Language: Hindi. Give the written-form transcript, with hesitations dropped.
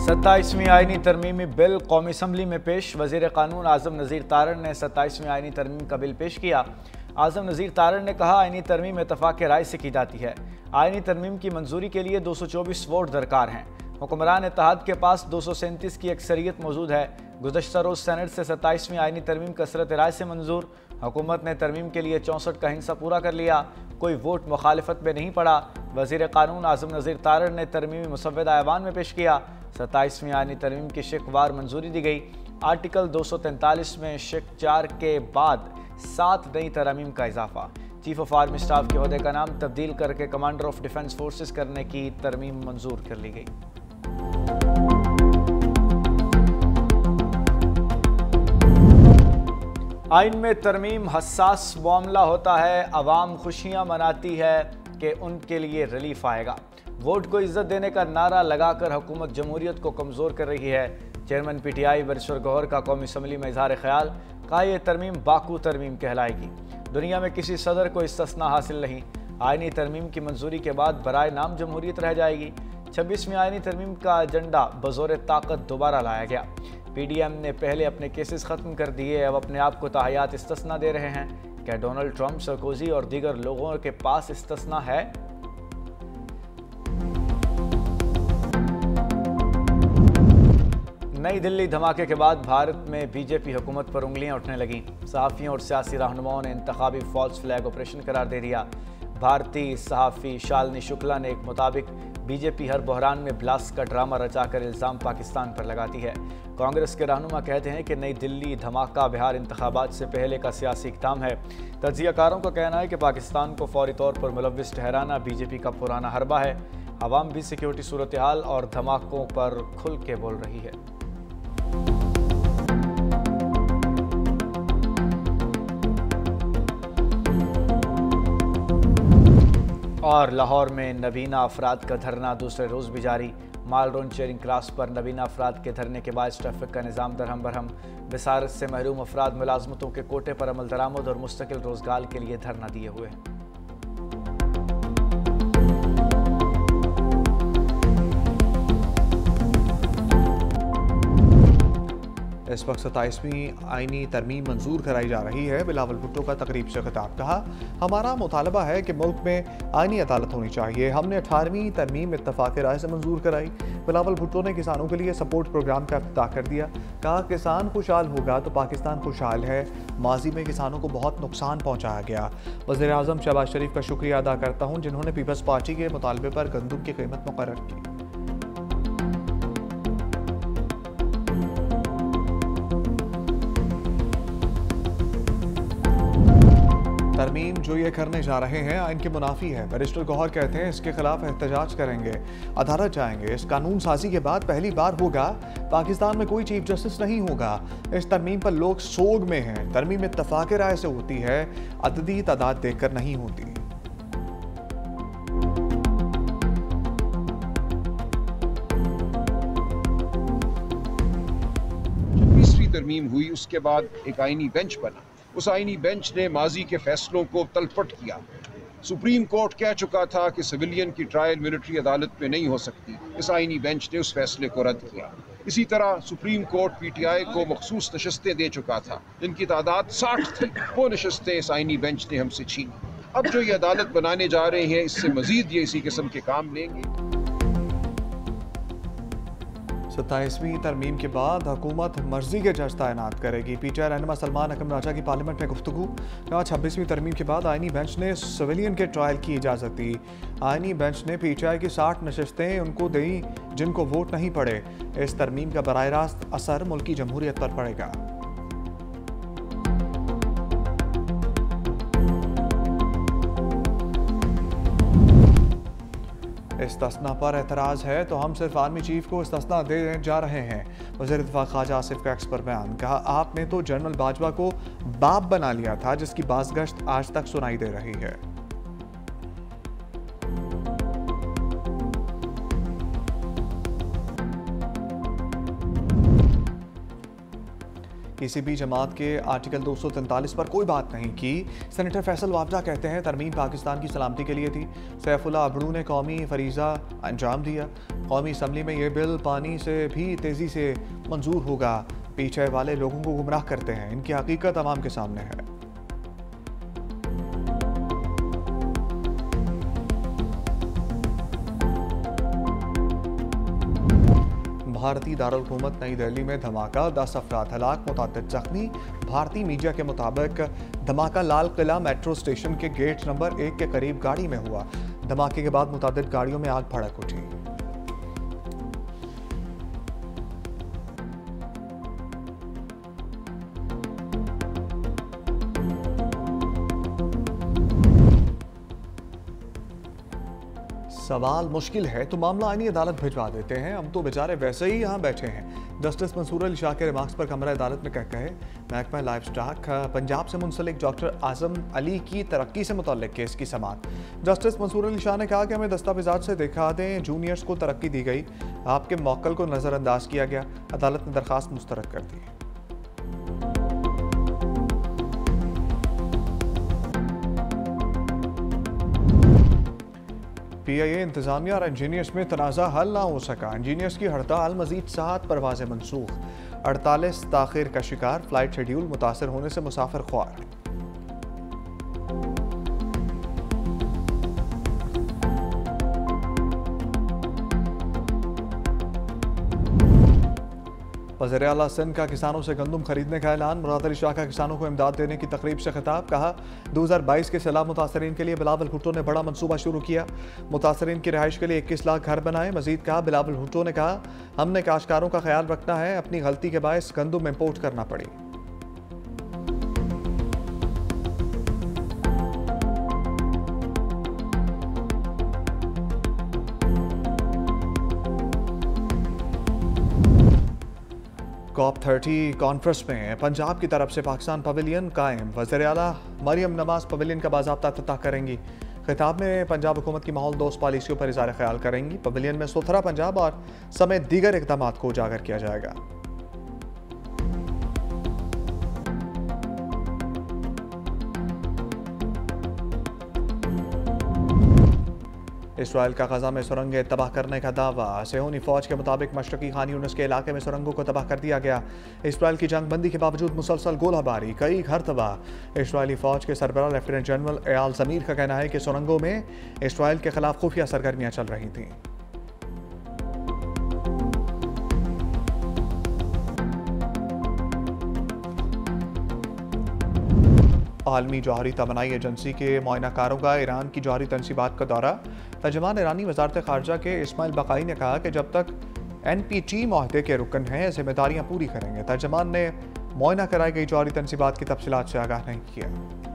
27वीं आईनी तरमीमी बिल कौमी असम्बली में पेश। वज़ीर क़ानून आज़म नज़ीर तारण ने 27वीं आईनी तरमीम का बिल पेश किया। आज़म नज़ीर तारण ने कहा, आईनी तरमीम इत्तफ़ाक़ राय से की जाती है। आईनी तरमीम की मंजूरी के लिए 224 वोट दरकार हैं। हुक्मरान इत्तेहाद के पास 237 की अक्सरियत मौजूद है। गुज़श्ता रोज़ सेनेट से 27वीं आईनी तरमीम कसरत राय से मंजूर। हुकूमत ने तरमीम के लिए 64 का हिस्सा पूरा कर लिया। कोई वोट मुखालिफत में नहीं पड़ा। वज़ीर क़ानून आज़म नज़ीर तारण ने तरमीमी मुसव्वदा ऐवान में पेश किया। 27वीं आईनी तरमीम की शिकवार मंजूरी दी गई। आर्टिकल 243 में शिक 4 के बाद 7 नई तरमीम का इजाफा। चीफ ऑफ आर्मी स्टाफ के ओहदे का नाम तब्दील करके कमांडर ऑफ डिफेंस फोर्सेस करने की तरमीम मंजूर कर ली गई। आइन में तरमीम हसास मामला होता है। अवाम खुशियां मनाती है कि उनके लिए रिलीफ आएगा। वोट को इज्जत देने का नारा लगाकर हुकूमत जमहूरियत को कमज़ोर कर रही है। चेयरमैन PTI बैरिस्टर गौहर का कौमी असम्बली में इजहार ख्याल। कहा, यह तरमीम बाकू तरमीम कहलाएगी। दुनिया में किसी सदर को इस्तिस्ना हासिल नहीं। आइनी तरमीम की मंजूरी के बाद बराए नाम जमहूरियत रह जाएगी। 26वीं आइनी तरमीम का एजेंडा बज़ोर ताकत दोबारा लाया गया। PDM ने पहले अपने केसेस ख़त्म कर दिए, अब अपने आप को ताहयात इस्तिस्ना दे रहे हैं। क्या डोनाल्ड ट्रंप, सरकोजी और दीगर लोगों के पास इस्तिस्ना है? नई दिल्ली धमाके के बाद भारत में BJP हुकूमत पर उंगलियां उठने लगीं। सहाफ़ियों और सियासी रहनुमाओं ने इंतखाबी फॉल्स फ्लैग ऑपरेशन करार दे दिया। भारतीय सहाफ़ी शालिनी शुक्ला ने एक मुताबिक BJP हर बहरान में ब्लास्ट का ड्रामा रचाकर इल्ज़ाम पाकिस्तान पर लगाती है। कांग्रेस के रहनुमा कहते हैं कि नई दिल्ली धमाका बिहार इंतखाबात से पहले का सियासी इक़दाम है। तज्ज़ियाकारों का कहना है कि पाकिस्तान को फौरी तौर पर मुलव्विस ठहराना BJP का पुराना हरबा है। अवाम भी सिक्योरिटी सूरत हाल और धमाकों पर खुल के बोल रही है। और लाहौर में नबीना अफराद का धरना दूसरे रोज़ भी जारी। माल रोड चेयरिंग क्लास पर नबीना अफराद के धरने के बाद ट्रैफिक का निज़ाम दरहम बरहम। बिसारत से महरूम अफराद मुलाजमतों के कोटे पर अमल दरामद और मुस्तकिल रोज़गार के लिए धरना दिए हुए हैं। इस वक्त 27वीं आईनी तरमीम मंजूर कराई जा रही है। बिलावल भुट्टो का तकरीब से खिताब। कहा, हमारा मुतालबा है कि मुल्क में आईनी अदालत होनी चाहिए। हमने 18वीं तरमीम इत्तफाक़ राय से मंजूर कराई। बिलावल भुट्टो ने किसानों के लिए सपोर्ट प्रोग्राम का इफ्तिताह कर दिया। कहा, किसान खुशहाल होगा तो पाकिस्तान खुशहाल है। माजी में किसानों को बहुत नुकसान पहुँचाया गया। वज़ीर आज़म शहबाज शरीफ का शुक्रिया अदा करता हूँ जिन्होंने पीपल्स पार्टी के मुतालबे पर गंदम की कीमत मुकर्रर की। तरमीम जो ये करने जा रहे हैं आइन के मुनाफी है। बैरिस्टर गौहर कहते हैं इसके खिलाफ एहतजाज करेंगे, अदालत जाएंगे। इस कानून साजी के बाद पहली बार होगा पाकिस्तान में कोई चीफ जस्टिस नहीं होगा। इस तरमीम पर लोग सोग में हैं। तरमीम इत्तफाक़ राय से होती है, अददी तादाद देखकर नहीं होती। तरमीम हुई, उसके बाद एक आईनी बेंच बना। उस आईनी बेंच ने माजी के फैसलों को तलपट किया। सुप्रीम कोर्ट कह चुका था कि सिविलियन की ट्रायल मिलिट्री अदालत में नहीं हो सकती। इस आईनी बेंच ने उस फैसले को रद्द किया। इसी तरह सुप्रीम कोर्ट PTI को मखसूस नशस्तें दे चुका था, जिनकी तादाद 60 थी। वो नशस्तें इस आईनी बेंच ने हमसे छीनी। अब जो ये अदालत बनाने जा रहे हैं, इससे मजीद ये इसी किस्म के काम लेंगे। 27वीं तरमीम के बाद हुकूमत मर्जी के जज तैनात करेगी। PTI रहनुमा सलमान अकरम राजा की पार्लियामेंट में गुफ्तगू। कहा, 26वीं तरमीम के बाद आईनी बेंच ने सिविलियन के ट्रायल की इजाज़त दी। आईनी बेंच ने PTI की 60 नशस्तें उनको दी जिनको वोट नहीं पड़े। इस तरमीम का बराह रास्त असर मुल्की जमहूरियत पर पड़ेगा। इस्तिस्ना पर एतराज़ है तो हम सिर्फ आर्मी चीफ को इस्तिस्ना देने जा रहे हैं। वज़ीर दिफ़ा ख्वाजा आसिफ का एक्स पर बयान। कहा, आपने तो जनरल बाजवा को बाप बना लिया था जिसकी बाज़गश्त आज तक सुनाई दे रही है। किसी भी जमात के आर्टिकल 243 पर कोई बात नहीं की। सेनेटर फैसल वाबजा कहते हैं तरमीम पाकिस्तान की सलामती के लिए थी। सैफुल्लाह अबड़ू ने कौमी फरीज़ा अंजाम दिया। कौमी असम्बली में ये बिल पानी से भी तेजी से मंजूर होगा। पीछे वाले लोगों को गुमराह करते हैं, इनकी हकीकत अवाम के सामने है। भारतीय दारुल हुकूमत नई दिल्ली में धमाका, 10 अफराद हलाक, मुतअद्दिद जख्मी। भारतीय मीडिया के मुताबिक धमाका लाल किला मेट्रो स्टेशन के गेट नंबर 1 के करीब गाड़ी में हुआ। धमाके के बाद मुतअद्दिद गाड़ियों में आग भड़क उठी। सवाल मुश्किल है तो मामला आईनी अदालत भिजवा देते हैं, हम तो बेचारे वैसे ही यहाँ बैठे हैं। जस्टिस मंसूर अली शाह के रिमार्क्स पर कमरा अदालत में कहे महकमा लाइफ स्टॉक पंजाब से मुंसलिक डॉक्टर आजम अली की तरक्की से मुतल्लिक केस की समाअत। जस्टिस मंसूर अली शाह ने कहा कि हमें दस्तावेजात से दिखा दें, जूनियर्स को तरक्की दी गई, आपके मौक्कल को नज़रअंदाज किया गया। अदालत ने दरख्वास्त मुस्तरद कर दी। PIA इंतजामिया और इंजीनियर्स में तनाज़ा हल ना हो सका। इंजीनियर्स की हड़ताल मजीद 7 परवाज़ें मनसूख। 48 ताख़िर का शिकार, फ्लाइट शेड्यूल मुतासर होने से मुसाफिर ख्वार। वज़ीर आला सिंध का किसानों से गंदम खरीदने का ऐलान। मुराद अली शाह का किसानों को इमदाद देने की तकरीब से खिताब। कहा 2022 के सैलाब मुतासरीन के लिए बिलावल भुट्टो ने बड़ा मनसूबा शुरू किया। मुतासरीन की रिहाइश के लिए 21 लाख घर बनाए। मजीद कहा बिलावल भुट्टो ने कहा हमने काश्तकारों का ख्याल रखना है, अपनी गलती के बायस गंदम इम्पोर्ट करना पड़ी। COP30 कॉन्फ्रेंस में पंजाब की तरफ से पाकिस्तान पवेलियन कायम। वज़ीर आला मरियम नवाज पवेलियन का बाज़ाब्ता इफ्तिताह करेंगी। खिताब में पंजाब हुकूमत की माहौल दोस्त पॉलिसियों पर इज़हार ख्याल करेंगी। पवेलियन में सुथरा पंजाब और समेत दीगर इक़दाम को उजागर किया जाएगा। इसराइल का गजा में सुरंगें तबाह करने का दावा। सेहूनी फौज के मुताबिक मशरकी खान यूनिस के इलाके में सुरंगों को तबाह कर दिया गया। इसराइल की जंगबंदी के बावजूद मुसलसल गोलाबारी, कई घर तबाह। इसराइली फौज के सरबराह लेफ्टिनेंट जनरल एयाल ज़मीर का कहना है कि सुरंगों में इसराइल के खिलाफ खुफिया सरगर्मियां चल रही थीं। आलमी जौहरी तवानाई एजेंसी के मुआयनाकारों का ईरान की जौहरी तनसीबात का दौरा। तर्जुमान ईरानी वज़ारत ख़ारजा के इस्माइल बकाई ने कहा कि जब तक NPT मुआहदे के रुकन हैं, जिम्मेदारियां पूरी करेंगे। तर्जुमान ने मुआयना कराई गई जौहरी तनसीबात की तफसीलात से आगाह नहीं किया।